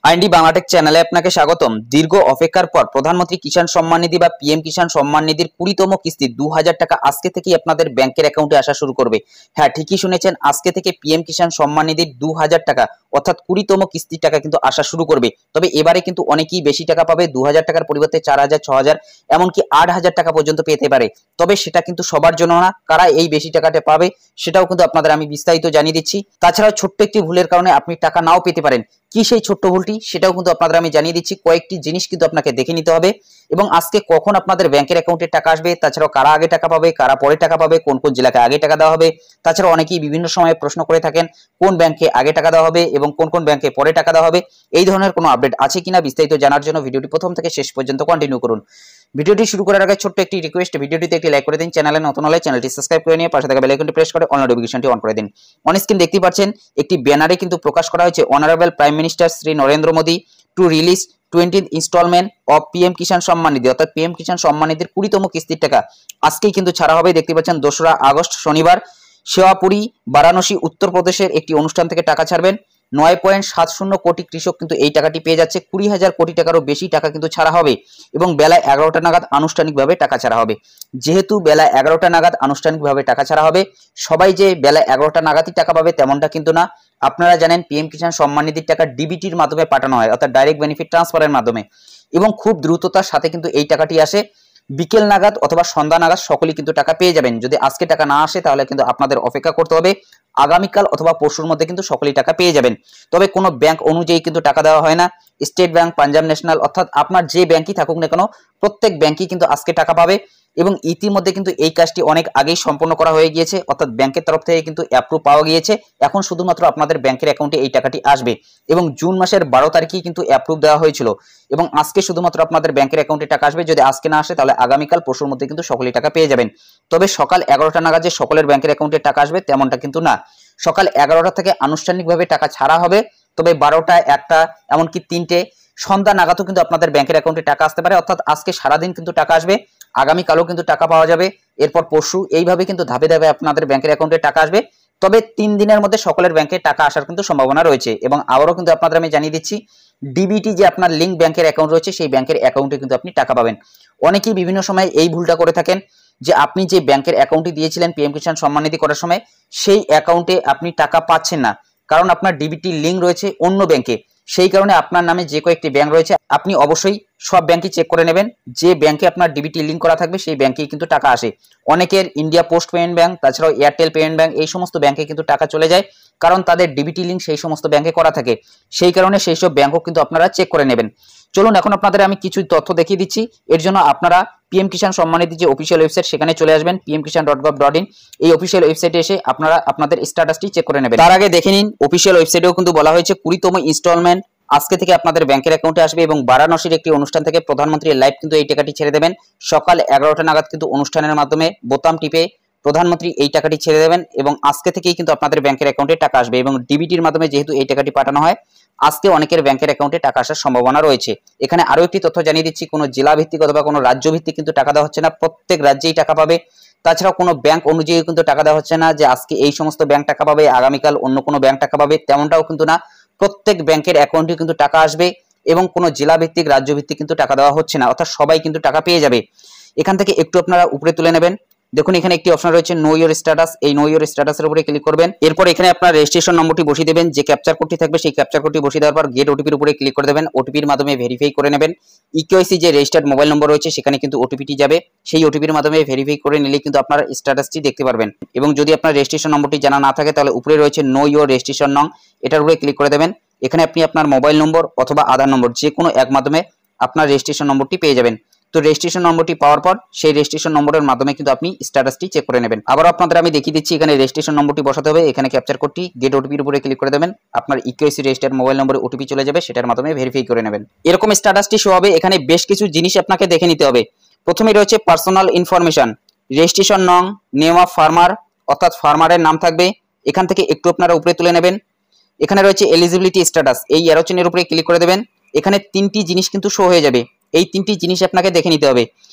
IND Bangla Tech চ্যানেলে আপনাকে স্বাগতম। দীর্ঘ অপেক্ষার পর প্রধানমন্ত্রী কিষাণ সম্মান নিধি বা পিএম কিষাণ সম্মান নিধির 20তম কিস্তি 2000 টাকা আজকে থেকেই আপনাদের ব্যাংকের অ্যাকাউন্টে আসা শুরু করবে। হ্যাঁ, ঠিকই শুনেছেন, আজকে থেকে পিএম কিষাণ সম্মান নিধির 2000 টাকা অর্থাৎ 20তম কিস্তির টাকা কিন্তু আসা শুরু করবে। তবে এবারে কিন্তু অনেকেই বেশি টাকা পাবে, 2000 টাকার পরিবর্তে 4000, 6000 এমনকি 8000 টাকা পর্যন্ত পেতে পারে। তবে সেটা কিন্তু সবার জন্য না। কারা এই বেশি টাকাটা পাবে সেটাও কিন্তু আপনাদের আমি বিস্তারিত জানিয়ে দিচ্ছি। তাছাড়াও ছোট্ট একটি ভুলের কারণে আপনি টাকা নাও পেতে পারেন। কি সেই ছোট্ট ভুলটি সেটাও কিন্তু আপনাদের আমি জানিয়ে দিচ্ছি। কয়েকটি জিনিস কিন্তু আপনাকে দেখে নিতে হবে এবং আজকে কখন আপনাদের ব্যাংকের অ্যাকাউন্টে টাকা আসবে, তাছাড়াও কারা আগে টাকা পাবে, কারা পরে টাকা পাবে, কোন কোন জেলাকে আগে টাকা দেওয়া হবে। তাছাড়াও অনেকেই বিভিন্ন সময়ে প্রশ্ন করে থাকেন কোন ব্যাংকে আগে টাকা দেওয়া হবে এবং কোন কোন ব্যাংকে পরে টাকা দেওয়া হবে। এই ধরনের কোনো আপডেট আছে কিনা বিস্তারিত জানার জন্য ভিডিওটি প্রথম থেকে শেষ পর্যন্ত কন্টিনিউ করুন। ভিডিওটি শুরু করার আগে ছোট্ট একটি রিকোয়েস্ট, ভিডিওটিতে একটি লাইক করে দিন, চ্যানেলে নতুন হলে চ্যানেলটি সাবস্ক্রাইব করে নিয়ে পাশে থাকা বেল আইকনটি প্রেস করে অল নোটিফিকেশনটি অন করে দিন। অন স্ক্রিন দেখতে পাচ্ছেন একটি ব্যানারে কিন্তু প্রকাশ করা হয়েছে honourable prime minister Shri Narendra Modi to release 20th instalment of PM Kisan Samman Nidhi, অর্থাৎ পিএম কিষাণ সম্মান নিধির 20তম কিস্তির টাকা আজকেই কিন্তু ছাড়া হবে। দেখতে পাচ্ছেন 2রা আগস্ট শনিবার শেওয়াপুরি বারাণসী উত্তরপ্রদেশের একটি অনুষ্ঠান থেকে টাকা ছাড়বেন। 9.70 কোটি কৃষক কিন্তু এই টাকাটি পেয়ে যাচ্ছে। 20,000 কোটি টাকারও বেশি টাকা কিন্তু ছাড়া হবে এবং বেলা 11টা নাগাদ আনুষ্ঠানিকভাবে টাকা ছাড়া হবে। যেহেতু বেলা 11টা নাগাদ আনুষ্ঠানিকভাবে টাকা ছাড়া হবে, সবাই যে বেলা 11টা নাগাদই টাকা পাবে তেমনটা কিন্তু না। আপনারা জানেন পিএম কিষাণ সম্মান নিধির টাকা ডিবিটির মাধ্যমে পাঠানো হয়, অর্থাৎ ডাইরেক্ট বেনিফিট ট্রান্সফারের মাধ্যমে, এবং খুব দ্রুততার সাথে কিন্তু এই টাকাটি আসে। বিকেল নাগাদ অথবা সন্ধ্যা নাগাদ সকলেই কিন্তু টাকা পেয়ে যাবেন। যদি আজকে টাকা না আসে তাহলে কিন্তু আপনাদের অপেক্ষা করতে হবে। আগামীকাল অথবা পরশুর মধ্যে কিন্তু সকলেই টাকা পেয়ে যাবেন। তবে কোনো ব্যাংক অনুযায়ী কিন্তু টাকা দেওয়া হয় না। স্টেট ব্যাংক, পাঞ্জাব ন্যাশনাল, অর্থাৎ আপনার যে ব্যাংকই থাকুক না কেন প্রত্যেক ব্যাংকই কিন্তু আজকে টাকা পাবে এবং ইতিমধ্যে কিন্তু এই কাজটি অনেক আগেই সম্পন্ন করা হয়ে গিয়েছে, অর্থাৎ ব্যাংকের তরফ থেকে কিন্তু অ্যাপ্রুভ পাওয়া গিয়েছে। এখন শুধুমাত্র আপনাদের ব্যাংকের অ্যাকাউন্টে এই টাকাটি আসবে এবং জুন মাসের 12 তারিখেই কিন্তু অ্যাপ্রুভ দেওয়া হয়েছিল এবং আজকে শুধুমাত্র আপনাদের ব্যাংকের অ্যাকাউন্টে টাকা আসবে। যদি আজকে না আসে তাহলে আগামীকাল পরশুর মধ্যে কিন্তু সকলেই টাকা পেয়ে যাবেন। তবে সকাল 11টা নাগাদ যে সকলের ব্যাংকের অ্যাকাউন্টে টাকা আসবে তেমনটা কিন্তু না। সকাল 11টা থেকে আনুষ্ঠানিকভাবে টাকা ছাড়া হবে, তবে 12টা, 1টা এমনকি 3টে সন্ধ্যা নাগাদও কিন্তু আপনাদের ব্যাংকের অ্যাকাউন্টে টাকা আসতে পারে। অর্থাৎ আজকে সারাদিন কিন্তু টাকা আসবে, আগামীকালও কিন্তু টাকা পাওয়া যাবে, এরপর পরশু, এইভাবে কিন্তু ধাপে ধাপে আপনাদের ব্যাংকের অ্যাকাউন্টে টাকা আসবে। তবে 3 দিনের মধ্যে সকলের ব্যাংকে টাকা আসার কিন্তু সম্ভাবনা রয়েছে। এবং আবারও কিন্তু আপনাদের আমি জানিয়ে দিচ্ছি, ডিবিটি যে আপনার লিঙ্ক ব্যাংকের অ্যাকাউন্ট রয়েছে সেই ব্যাংকের অ্যাকাউন্টে কিন্তু আপনি টাকা পাবেন। অনেকেই বিভিন্ন সময় এই ভুলটা করে থাকেন যে আপনি যে ব্যাংকের অ্যাকাউন্টে দিয়েছিলেন পিএম কিষাণ সম্মান নিধি করার সময় সেই অ্যাকাউন্টে আপনি টাকা পাচ্ছেন না, কারণ আপনার ডিবিটি লিঙ্ক রয়েছে অন্য ব্যাংকে। সেই কারণে আপনার নামে যে কয়েকটি ব্যাংক রয়েছে আপনি অবশ্যই সব ব্যাংকই চেক করে নেবেন। যে ব্যাংকে আপনার ডিবিটি লিঙ্ক করা থাকবে সেই ব্যাংকেই কিন্তু টাকা আসে। অনেকের ইন্ডিয়া পোস্ট পেমেন্ট ব্যাংক, তাছাড়াও এয়ারটেল পেমেন্ট ব্যাংক, এই সমস্ত ব্যাংকে কিন্তু টাকা চলে যায়, কারণ তাদের ডিবিটি লিঙ্ক সেই সমস্ত ব্যাংকে করা থাকে। সেই কারণে সেই সব ব্যাংকও কিন্তু আপনারা চেক করে নেবেন। চলুন এখন আপনাদের আমি কিছু তথ্য দেখিয়ে দিচ্ছি। এর জন্য আপনারা পিএম কিষাণ সম্মান নিধি যে অফিসিয়াল ওয়েবসাইট সেখানে চলে আসবেন, pmkishan.gov.in। এই অফিসিয়াল ওয়েবসাইটে এসে আপনারা আপনাদের স্ট্যাটাসটি চেক করে নেবেন। তার আগে দেখে নিন, অফিসিয়াল ওয়েবসাইটেও কিন্তু বলা হয়েছে 20তম ইনস্টলমেন্ট আজকে থেকে আপনাদের ব্যাংকের অ্যাকাউন্টে আসবে এবং বারাণসীর একটি অনুষ্ঠান থেকে প্রধানমন্ত্রী লাইভ কিন্তু এই টাকাটি ছেড়ে দেবেন। সকাল 11টা নাগাদ কিন্তু অনুষ্ঠানের মাধ্যমে বোতাম টিপে প্রধানমন্ত্রী এই টাকাটি ছেড়ে দেবেন এবং আজকে থেকেই কিন্তু আপনাদের ব্যাংকের অ্যাকাউন্টে টাকা আসবে এবং ডিবিটির মাধ্যমে যেহেতু এই টাকাটি পাঠানো হয়, আজকে অনেকের ব্যাংকের অ্যাকাউন্টে টাকা আসার সম্ভাবনা রয়েছে। এখানে আরো একটি তথ্য জানিয়ে দিচ্ছি, কোনো জেলা ভিত্তিক অথবা কোনো রাজ্য ভিত্তিক কিন্তু টাকা দেওয়া হচ্ছে না, প্রত্যেক রাজ্যেই টাকা পাবে। তাছাড়াও কোনো ব্যাংক অনুযায়ী কিন্তু টাকা দেওয়া হচ্ছে না যে আজকে এই সমস্ত ব্যাংক টাকা পাবে, আগামীকাল অন্য কোনো ব্যাংক টাকা পাবে, তেমনটাও কিন্তু না। প্রত্যেক ব্যাংকের অ্যাকাউন্টে কিন্তু টাকা আসবে এবং কোনো জেলা ভিত্তিক, রাজ্য ভিত্তিক কিন্তু টাকা দেওয়া হচ্ছে না, অর্থাৎ সবাই কিন্তু টাকা পেয়ে যাবে। এখান থেকে একটু আপনারা উপরে তুলে নেবেন, দেখুন এখানে একটি অপশন রয়েছে নো ইওর স্ট্যাটাস। এই নো ইওর স্ট্যাটাসের উপরে ক্লিক করবেন। এরপর এখানে আপনার রেজিস্ট্রেশন নম্বরটি বসিয়ে দেবেন, যে ক্যাপচার কোডটি থাকবে সেই ক্যাপচার কোডটি বসিয়ে দেওয়ার পর গেট ওটিপির উপরে ক্লিক করে দেবেন। ওটিপির মাধ্যমে ভেরিফাই করে নেবেন। ইকেওয়াইসি যে রেজিস্টার্ড মোবাইল নম্বর রয়েছে সেখানে কিন্তু ওটিপিটি যাবে, সেই ওটিপির মাধ্যমে ভেরিফাই করে নিলে কিন্তু আপনার স্ট্যাটাসটি দেখতে পারবেন। এবং যদি আপনার রেজিস্ট্রেশন নম্বরটি জানা না থাকে তাহলে উপরে রয়েছে নো ইওর রেজিস্ট্রেশন নং, এটার উপরে ক্লিক করে দেবেন। এখানে আপনি আপনার মোবাইল নম্বর অথবা আধার নম্বর যে কোনো এক মাধ্যমে আপনার রেজিস্ট্রেশন নম্বরটি পেয়ে যাবেন। তো রেজিস্ট্রেশন নম্বরটি পাওয়ার পর সেই রেজিস্ট্রেশন নম্বরের মাধ্যমে কিন্তু আপনি স্ট্যাটাসটি চেক করে নেবেন। আবার আপনাদের আমি দেখিয়ে দিচ্ছি, এখানে রেজিস্ট্রেশন নম্বরটি বসাতে হবে, এখানে ক্যাপচার কোডটি গেট ওটিপির উপরে ক্লিক করে দেবেন। আপনার ইকেওয়াইসি রেজিস্টার্ড মোবাইল নম্বরে ওটিপি চলে যাবে, সেটার মাধ্যমে ভেরিফাই করে নেবেন। এরকম স্ট্যাটাসটি শো হবে। এখানে বেশ কিছু জিনিস আপনাকে দেখে নিতে হবে। প্রথমে রয়েছে পার্সোনাল ইনফরমেশন, রেজিস্ট্রেশন নং, নেম অফ ফার্মার, অর্থাৎ ফার্মারের নাম থাকবে। এখান থেকে একটু আপনারা উপরে তুলে নেবেন। এখানে রয়েছে এলিজিবিলিটি স্ট্যাটাস, এই অ্যারো চিহ্নের উপরে ক্লিক করে দেবেন। এখানে 3টি জিনিস কিন্তু শো হয়ে যাবে, এই 3টি জিনিস আপনাকে দেখে নিতে হবে।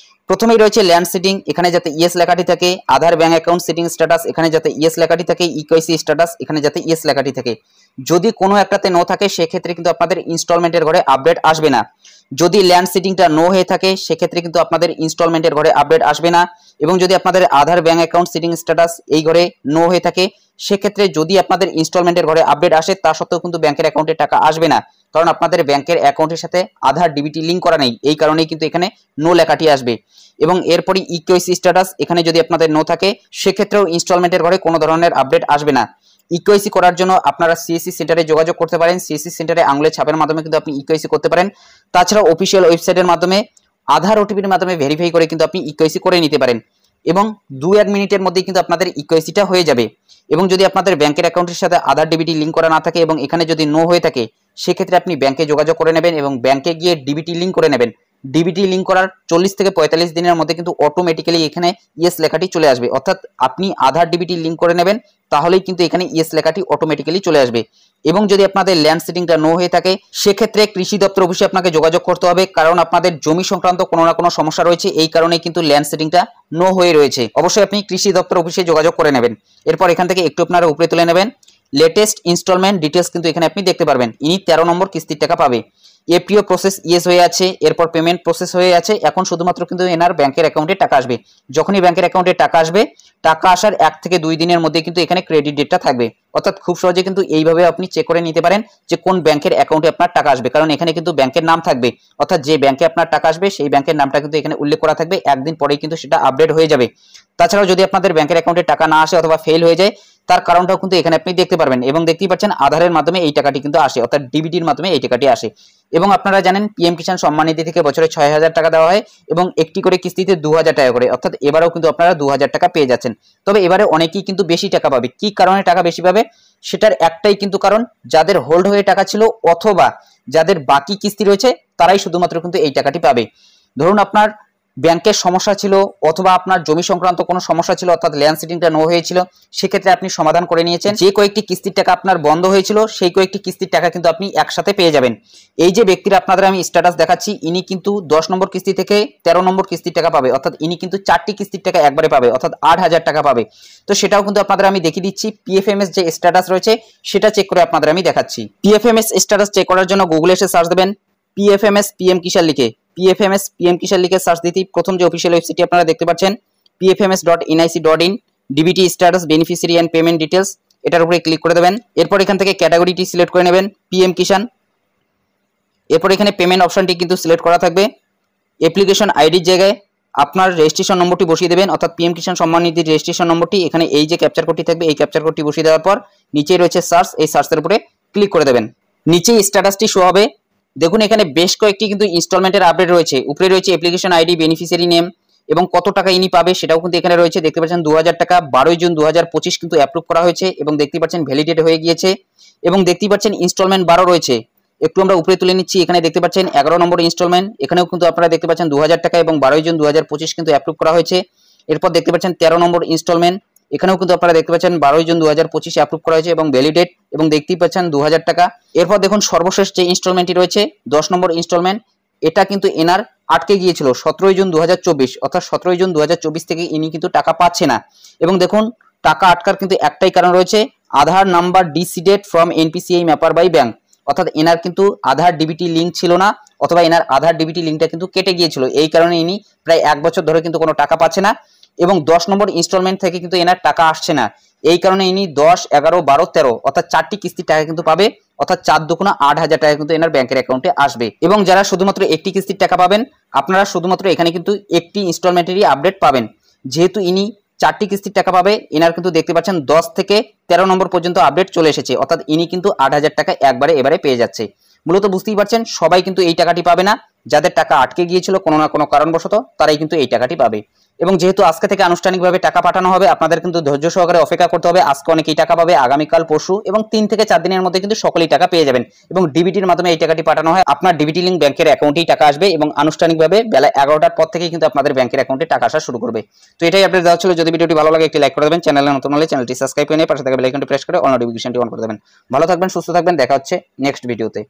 প্রথমেই রয়েছে ল্যান্ড সেটিং, এখানে যাতে ইয়েস লেখাটি থাকে। আধার ব্যাংক অ্যাকাউন্ট সেটিং স্ট্যাটাস, এখানে যাতে ইয়েস লেখাটি থাকে। ইকেওয়াইসি স্ট্যাটাস, এখানে যাতে ইয়েস লেখাটি থাকে। যদি কোনো একটাতে নো থাকে সেক্ষেত্রে কিন্তু আপনাদের ইনস্টলমেন্টের ঘরে আপডেট আসবে না। যদি ল্যান্ড সিটিংটা নো হয়ে থাকে সেক্ষেত্রে কিন্তু আপনাদের ইনস্টলমেন্টের ঘরে আপডেট আসবে না। এবং যদি আপনাদের আধার ব্যাংক অ্যাকাউন্ট সিটিং স্ট্যাটাস এই ঘরে নো হয়ে থাকে সেক্ষেত্রে যদি আপনাদের ইনস্টলমেন্টের ঘরে আপডেট আসে তা সত্ত্বেও কিন্তু ব্যাংকের অ্যাকাউন্টে টাকা আসবে না, কারণ আপনাদের ব্যাংকের অ্যাকাউন্টের সাথে আধার ডিবিটি লিঙ্ক করা নেই, এই কারণেই কিন্তু এখানে নো লেখাটি আসবে। এবং এরপরে ইকেওয়াইসি স্ট্যাটাস এখানে যদি আপনাদের নো থাকে সেক্ষেত্রেও ইনস্টলমেন্টের ঘরে কোনো ধরনের আপডেট আসবে না। ইকেওয়াইসি করার জন্য আপনারা সিএসসি সেন্টারে যোগাযোগ করতে পারেন, সিএসসি সেন্টারে আঙুলের ছাপের মাধ্যমে কিন্তু আপনি ইকেওয়াইসি করতে পারেন। তাছাড়া অফিসিয়াল ওয়েবসাইটের মাধ্যমে আধার ওটিপির মাধ্যমে ভেরিফাই করে কিন্তু আপনি ইকেওয়াইসি করে নিতে পারেন এবং 2-1 মিনিটের মধ্যেই কিন্তু আপনাদের ইকেওয়াইসিটা হয়ে যাবে। এবং যদি আপনাদের ব্যাংকের অ্যাকাউন্টের সাথে আধার ডিবিটি লিঙ্ক করা না থাকে এবং এখানে যদি নো হয়ে থাকে সেক্ষেত্রে আপনি ব্যাংকে যোগাযোগ করে নেবেন এবং ব্যাংকে গিয়ে ডিবিটি লিঙ্ক করে নেবেন। ডিবিটি লিঙ্ক করার 40 থেকে 45 দিনের মধ্যে কিন্তু অটোমেটিক্যালি এখানে ইয়েস লেখাটি চলে আসবে, অর্থাৎ আপনি আধার ডিবিটি লিঙ্ক করে নেবেন তাহলেই কিন্তু এখানে ইয়েস লেখাটি অটোমেটিক্যালি চলে আসবে। এবং যদি আপনাদের ল্যান্ড সিটিংটা নো হয়ে থাকে সেক্ষেত্রে কৃষি দপ্তর অফিসে আপনাকে যোগাযোগ করতে হবে, কারণ আপনাদের জমি সংক্রান্ত কোনো না কোনো সমস্যা রয়েছে, এই কারণে কিন্তু ল্যান্ড সিটিংটা নো হয়ে রয়েছে। অবশ্যই আপনি কৃষি দপ্তর অফিসে যোগাযোগ করে নেবেন। এরপর এখান থেকে একটু আপনারা উপরে তুলে নেবেন, লেটেস্ট ইনস্টলমেন্ট ডিটেলস কিন্তু এখানে আপনি দেখতে পারবেন। ইনি 13 নম্বর কিস্তির টাকা পাবে। এপিও প্রসেস ইয়েস হয়ে আছে, এরপর পেমেন্ট প্রসেস হয়ে আছে, এখন শুধুমাত্র কিন্তু এনার ব্যাংকের অ্যাকাউন্টে টাকা আসবে। যখনই ব্যাংকের অ্যাকাউন্টে টাকা আসবে টাকা আসার 1 থেকে 2 দিনের মধ্যে কিন্তু এখানে ক্রেডিট ডেটটা থাকবে, অর্থাৎ খুব সহজে কিন্তু এইভাবে আপনি চেক করে নিতে পারেন যে কোন ব্যাংকের অ্যাকাউন্টে আপনার টাকা আসবে, কারণ এখানে কিন্তু ব্যাংকের নাম থাকবে, অর্থাৎ যে ব্যাংকে আপনার টাকা আসবে সেই ব্যাংকের নামটা কিন্তু এখানে উল্লেখ করা থাকবে, একদিন পরেই কিন্তু সেটা আপডেট হয়ে যাবে। তাছাড়াও যদি আপনাদের ব্যাংকের অ্যাকাউন্টে টাকা না আসে অথবা ফেল হয়ে যায় তার কারণটাও কিন্তু এখানে আপনি দেখতে পারবেন। এবং দেখতেই পাচ্ছেন আধারের মাধ্যমে এই টাকাটি কিন্তু আসে, অর্থাৎ ডিবিটির মাধ্যমে এই টাকাটি আসে। এবং আপনারা জানেন পিএম কিষাণ সম্মান নিধি থেকে বছরে 6000 টাকা দেওয়া হয় এবং একটি করে কিস্তিতে 2000 টাকা করে, অর্থাৎ এবারেও কিন্তু আপনারা 2000 টাকা পেয়ে যাচ্ছেন। তবে এবারে অনেকেই কিন্তু বেশি টাকা পাবে। কি কারণে টাকা বেশি পাবে সেটার একটাই কিন্তু কারণ, যাদের হোল্ড হয়ে টাকা ছিল অথবা যাদের বাকি কিস্তি রয়েছে তারাই শুধুমাত্র কিন্তু এই টাকাটি পাবে। ধরুন আপনার ব্যাংকের সমস্যা ছিল অথবা আপনার জমি সংক্রান্ত কোনো সমস্যা ছিল, অর্থাৎ ল্যান্ড সিটিংটা নো হয়েছিল, সেক্ষেত্রে আপনি সমাধান করে নিয়েছেন। যে কয়েকটি কিস্তির টাকা আপনার বন্ধ হয়েছিল সেই কয়েকটি কিস্তির টাকা কিন্তু আপনি একসাথে পেয়ে যাবেন। এই যে ব্যক্তিরা আপনাদের আমি স্ট্যাটাস দেখাচ্ছি ইনি কিন্তু 10 নম্বর কিস্তি থেকে 13 নম্বর কিস্তির টাকা পাবে, অর্থাৎ ইনি কিন্তু 4টি কিস্তির টাকা একবারে পাবে, অর্থাৎ 8000 টাকা পাবে। তো সেটাও কিন্তু আপনাদের আমি দেখিয়ে দিচ্ছি। পিএফএমএস যে স্ট্যাটাস রয়েছে সেটা চেক করে আপনাদের আমি দেখাচ্ছি। পিএফএমএস স্ট্যাটাস চেক করার জন্য গুগলে এসে সার্চ দেবেন পিএফএমএস পিএম কিষাণ লিখে, পিএফএমএস পিএম কিষাণ লিখে সার্চ দিতেই প্রথম যে অফিসিয়াল ওয়েবসাইটটি আপনারা দেখতে পাচ্ছেন pfms.nic.in DBT status beneficiary and payment details, এটার উপরে ক্লিক করে দেবেন। এরপর এখান থেকে ক্যাটাগরিটি সিলেক্ট করে নেবেন পিএম কিষাণ। এরপর এখানে পেমেন্ট অপশনটি কিন্তু সিলেক্ট করা থাকবে। অ্যাপ্লিকেশন আইডির জায়গায় আপনার রেজিস্ট্রেশন নম্বরটি বসিয়ে দেবেন, অর্থাৎ পিএম কিষাণ সম্মান নিধির রেজিস্ট্রেশন নম্বরটি, এখানে এই যে ক্যাপচার কোডটি থাকবে এই ক্যাপচার কোডটি বসিয়ে দেওয়ার পর নিচেই রয়েছে সার্চ, এই সার্চের উপরে ক্লিক করে দেবেন। নিচেই স্ট্যাটাসটি শো হবে। দেখুন এখানে বেশ কয়েকটি কিন্তু ইনস্টলমেন্টের আপডেট রয়েছে। উপরে রয়েছে অ্যাপ্লিকেশন আইডি, বেনিফিশিয়ারি নেম এবং কত টাকা ইনি পাবে সেটাও কিন্তু এখানে রয়েছে। দেখতে পাচ্ছেন 2000 টাকা 12 জুন 2025 কিন্তু অ্যাপ্রুভ করা হয়েছে এবং দেখতে পাচ্ছেন ভ্যালিডেট হয়ে গিয়েছে। এবং দেখতে পাচ্ছেন ইনস্টলমেন্ট 12 রয়েছে। একটু আমরা উপরে তুলে নিচ্ছি, এখানে দেখতে পাচ্ছেন 11 নম্বর ইনস্টলমেন্ট, এখানেও কিন্তু আপনারা দেখতে পাচ্ছেন 2000 টাকা এবং 12 জুন 2025 কিন্তু অ্যাপ্রুভ করা হয়েছে। এরপর দেখতে পাচ্ছেন 13 নম্বর ইনস্টলমেন্ট, এখানেও কিন্তু আপনারা দেখতে পাচ্ছেন 12 জুন 2025 অ্যাপ্রুভ করা হয়েছে এবং ভ্যালিডেট এবং দেখতেই পাচ্ছেন 2000 টাকা। এরপর দেখুন সর্বশেষ যে ইনস্টলমেন্টটি রয়েছে 10 নম্বর ইনস্টলমেন্ট, এটা কিন্তু এনার আটকে গিয়েছিল 17 জুন 2024, অর্থাৎ 17 জুন 2024 থেকে ইনি কিন্তু টাকা পাচ্ছে না। এবং দেখুন টাকা আটকার কিন্তু একটাই কারণ রয়েছে, Aadhaar number deseeded from NPCI mapper by bank, অর্থাৎ এনার কিন্তু আধার ডিবিটি লিঙ্ক ছিল না অথবা এনার আধার ডিবিটি লিঙ্কটা কিন্তু কেটে গিয়েছিল, এই কারণে ইনি প্রায় 1 বছর ধরে কিন্তু কোনো টাকা পাচ্ছে না। এবং 10 নম্বর ইনস্টলমেন্ট থেকে কিন্তু এনার টাকা আসছে না, এই কারণে ইনি 10, 11, 12, 13 অর্থাৎ 4টি কিস্তির টাকা কিন্তু পাবে, অর্থাৎ 4 দুগুণা 8000 টাকা কিন্তু এনার ব্যাংকের অ্যাকাউন্টে আসবে। এবং যারা শুধুমাত্র একটি কিস্তির টাকা পাবেন আপনারা শুধুমাত্র এখানে কিন্তু একটি ইনস্টলমেন্টেরই আপডেট পাবেন। যেহেতু ইনি 4টি কিস্তির টাকা পাবে এনার কিন্তু দেখতে পাচ্ছেন 10 থেকে 13 নম্বর পর্যন্ত আপডেট চলে এসেছে, অর্থাৎ ইনি কিন্তু 8000 টাকা একবারে এবারে পেয়ে যাচ্ছে। মূলত বুঝতেই পারছেন সবাই কিন্তু এই টাকাটি পাবে না, যাদের টাকা আটকে গিয়েছিল কোনো না কোনো কারণবশত তারাই কিন্তু এই টাকাটি পাবে। এবং যেহেতু আজকে থেকে আনুষ্ঠানিকভাবে টাকা পাঠানো হবে আপনাদের কিন্তু ধৈর্য সহকারে অপেক্ষা করতে হবে। আজকে অনেকেই টাকা পাবে, আগামীকাল, পরশু এবং 3 থেকে 4 দিনের মধ্যে কিন্তু সকলেই টাকা পেয়ে যাবেন। এবং ডিবিটির মাধ্যমে এই টাকাটি পাঠানো হয়, আপনার ডিবিটি লিঙ্ক ব্যাংকের অ্যাকাউন্টেই টাকা আসবে এবং আনুষ্ঠানিকভাবে বেলা 11টার পর থেকেই কিন্তু আপনাদের ব্যাংকের অ্যাকাউন্টে টাকা আসা শুরু করবে। তো এটাই আপডেট দেওয়া ছিল। যদি ভিডিওটি ভালো লাগে একটি লাইক করে দেবেন, চ্যানেলে নতুন হলে চ্যানেলটি সাবস্ক্রাইব করে নিয়ে পাশে থাকা বেল আইকনটি প্রেস করে অল নোটিফিকেশনটি অন করে দেবেন। ভালো থাকবেন, সুস্থ থাকবেন, দেখা হচ্ছে নেক্সট ভিডিওতে।